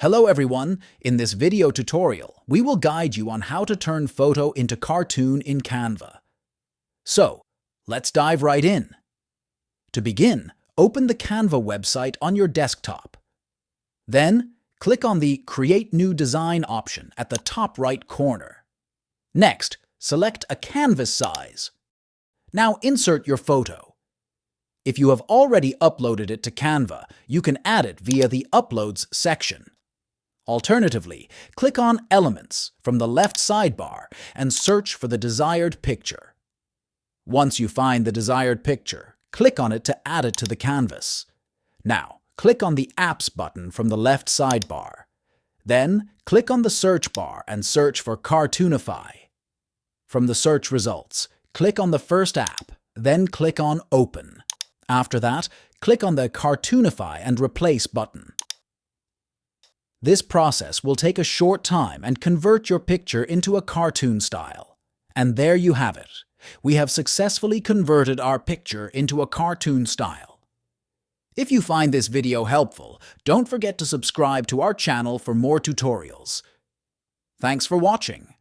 Hello everyone! In this video tutorial, we will guide you on how to turn photo into cartoon in Canva. So, let's dive right in. To begin, open the Canva website on your desktop. Then, click on the Create New Design option at the top right corner. Next, select a canvas size. Now insert your photo. If you have already uploaded it to Canva, you can add it via the Uploads section. Alternatively, click on Elements from the left sidebar and search for the desired picture. Once you find the desired picture, click on it to add it to the canvas. Now, click on the Apps button from the left sidebar. Then, click on the search bar and search for Cartoonify. From the search results, click on the first app, then click on Open. After that, click on the Cartoonify and Replace button. This process will take a short time and convert your picture into a cartoon style. And there you have it. We have successfully converted our picture into a cartoon style. If you find this video helpful, don't forget to subscribe to our channel for more tutorials. Thanks for watching.